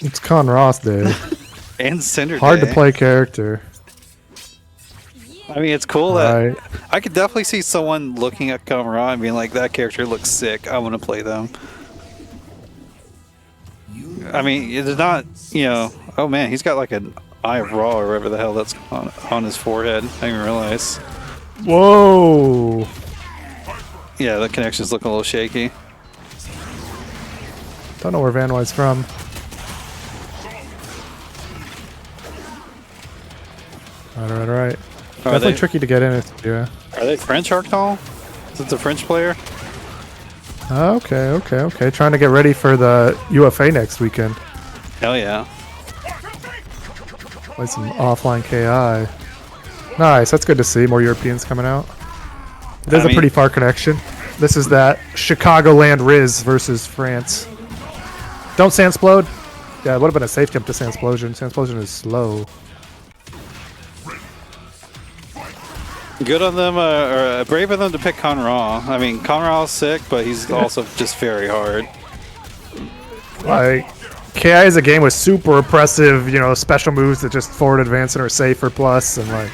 It's Con Ross Day. And Cinder Hard Day. to play character. I mean, it's cool that Right. I could definitely see someone looking at Kamara and being like, that character looks sick. I want to play them. I mean, it's not, you know, oh man, he's got like an Eye of Ra or whatever the hell that's on his forehead. I didn't even realize. Whoa. Yeah, the connection's looking a little shaky. Don't know where VanY's from. Alright. Definitely tricky to get in it. Yeah. Are they French, Arctol? Is it a French player? Okay. Trying to get ready for the UFA next weekend. Hell yeah. Play some offline KI. Nice, that's good to see. More Europeans coming out. There's a pretty far connection. This is that Chicagoland Riz versus France. Don't Sansplode? Yeah, it would have been a safe jump to Sansplosion. Sansplosion is slow. Good on them, or brave of them to pick Conra. I mean, Conra's sick, but he's also just very hard. Like, KI is a game with super oppressive, you know, special moves that just forward advance and are safer plus, and like,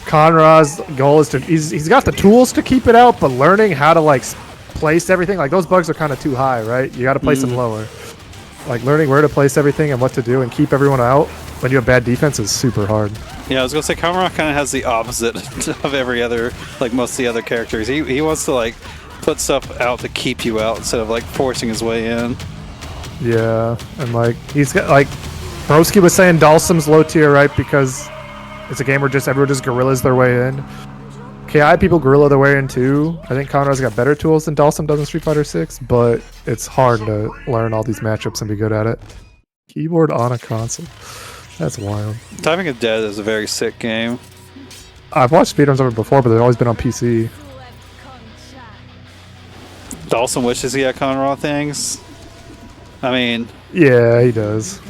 Conra's goal is to, he's got the tools to keep it out, but learning how to like place everything, like those bugs are kind of too high, right? You got to place them lower. Like learning where to place everything and what to do and keep everyone out when you have bad defense is super hard. Yeah, I was gonna say Kamara kind of has the opposite of every other, like most of the other characters. He wants to like put stuff out to keep you out instead of like forcing his way in. Yeah, and like he's got like Broski was saying Dalsum's low tier, right? Because it's a game where just everyone just gorillas their way in. KI people gorilla their way in too. I think Conrad's got better tools than Dalsum does in Street Fighter 6, but it's hard to learn all these matchups and be good at it. Keyboard on a console. That's wild. Timing of Dead is a very sick game. I've watched speedruns of it before, but they've always been on PC. Dawson wishes he had Conra things. I mean... Yeah, he does.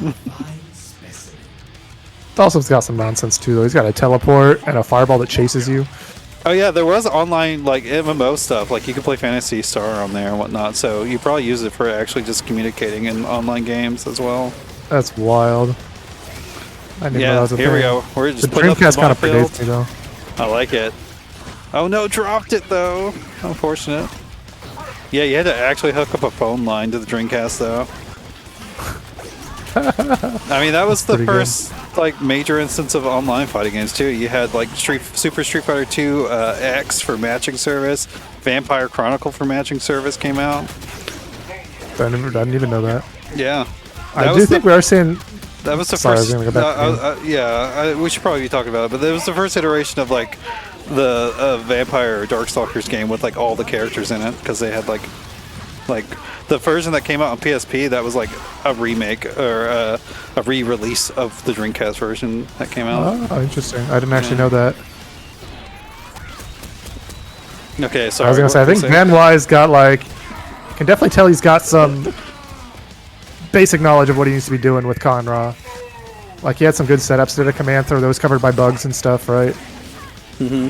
Dawson's got some nonsense too, though. He's got a teleport and a fireball that chases you. Oh yeah, there was online like MMO stuff. Like you could play Phantasy Star on there and whatnot. So you probably use it for actually just communicating in online games as well. That's wild. I didn't know that was a here we thing. go. We're just The putting up the Dreamcast kind of field. predates me though. I like it. Oh no, dropped it though. Unfortunate. Yeah, you had to actually hook up a phone line to the Dreamcast though. I mean, that was the first like major instance of online fighting games too. You had like Super Street Fighter 2 X for matching service, Vampire Chronicle for matching service came out. I didn't even know that. Yeah, I do think we are seeing. That was the Sorry, first. I was gonna go back yeah, we should probably be talking about it, but it was the first iteration of like the Vampire Darkstalkers game with like all the characters in it, because they had like the version that came out on PSP that was like a remake or a re-release of the Dreamcast version that came out. Oh, interesting. I didn't actually know that. Okay, so I was gonna say I think VanY's got like, can definitely tell he's got some basic knowledge of what he needs to be doing with Conra. Like he had some good setups, did a command throw that was covered by bugs and stuff, right? Mm-hmm.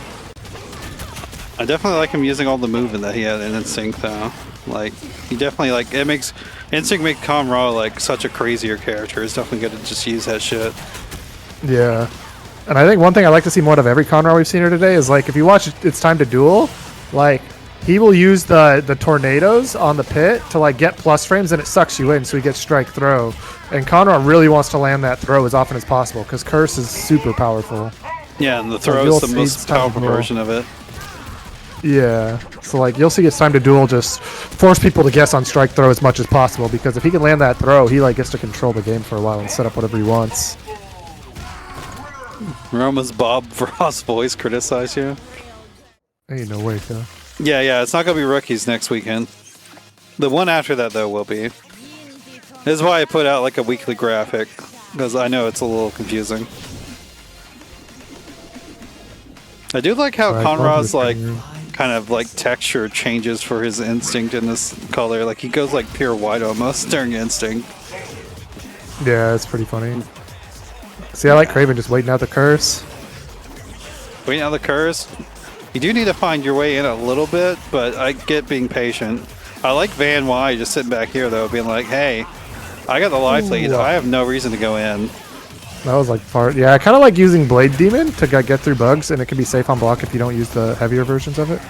I definitely like him using all the movement that he had in Instinct though. Like he definitely like it makes Instinct make Conra like such a crazier character. It's definitely good to just use that shit. Yeah. And I think one thing I like to see more of every Conra we've seen here today is like if you watch It's Time to Duel, like he will use the tornadoes on the pit to like get plus frames and it sucks you in so he gets strike throw. And Conra really wants to land that throw as often as possible because Curse is super powerful. Yeah, and the throw is the most powerful version of it. Yeah, so like you'll see It's Time to Duel just force people to guess on strike throw as much as possible because if he can land that throw, he like gets to control the game for a while and set up whatever he wants. Roma's Bob Frost voice criticize you? Ain't no way, though. Yeah, it's not gonna be rookies next weekend. The one after that though will be. This is why I put out like a weekly graphic, because I know it's a little confusing. I do like how Conrad's like kind of like texture changes for his Instinct in this color. Like he goes like pure white almost during Instinct. Yeah, it's pretty funny. See, I like Kraven just waiting out the curse. Waiting out the curse? You do need to find your way in a little bit, but I get being patient. I like VanY just sitting back here though, being like, hey, I got the life lead. Ooh. I have no reason to go in. That was like part. Yeah, I kind of like using Blade Demon to get through bugs, and it can be safe on block if you don't use the heavier versions of it.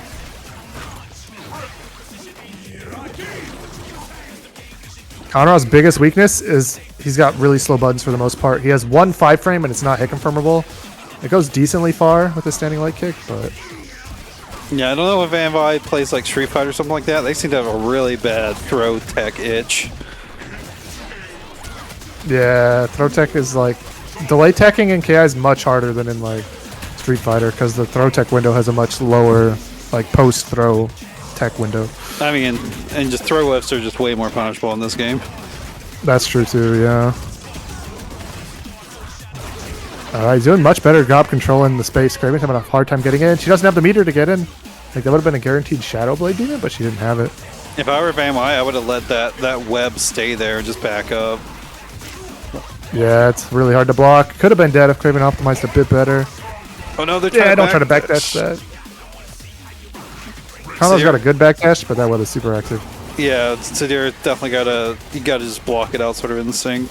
Conrad's biggest weakness is he's got really slow buttons for the most part. He has one 5-frame and it's not hit confirmable. It goes decently far with a standing light kick, but Yeah, I don't know if VanY plays like Street Fighter or something like that. They seem to have a really bad throw tech itch. yeah, throw tech is like delay teching in KI is much harder than in like Street Fighter because the throw tech window has a much lower like post throw tech window. I mean, and just throw whiffs are just way more punishable in this game. That's true too, yeah. He's doing much better job controlling the space. Kraven's having a hard time getting in. She doesn't have the meter to get in. Like that would have been a guaranteed Shadow Blade Demon, but she didn't have it. If I were VanY, I would have let that web stay there and just back up. Yeah, it's really hard to block. Could have been dead if Kraven optimized a bit better. Oh no, they're trying Yeah, to don't try to backdash that. Conlo's got a good backdash, but that web is super active. Yeah, Sadira definitely you gotta just block it out sort of in the sync.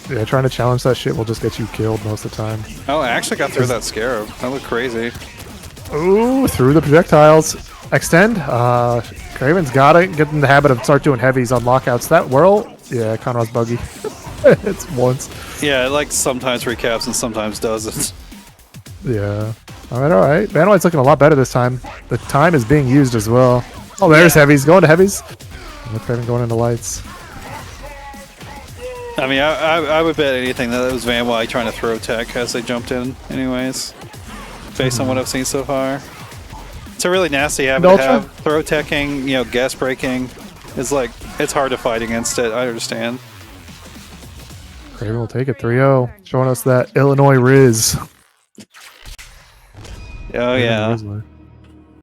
Yeah, trying to challenge that shit will just get you killed most of the time. Oh, I actually got through that Scarab. That looked crazy. Ooh, through the projectiles. Extend. Kraven's gotta get in the habit of start doing heavies on lockouts. That whirl, yeah, Conrad's buggy. It's once. Yeah, it like sometimes recaps and sometimes doesn't. Yeah. Alright, alright. VanY's looking a lot better this time. The time is being used as well. Oh, there's heavies. Going to heavies. And Kraven going into lights. I mean, I would bet anything that it was VanY trying to throw tech as they jumped in anyways. Based on what I've seen so far. It's a really nasty habit to have. Throw teching, you know, gas breaking. It's like, it's hard to fight against it. I understand. Kraven will take it 3-0. Showing us that Illinois Riz. Oh, yeah. Rizzler.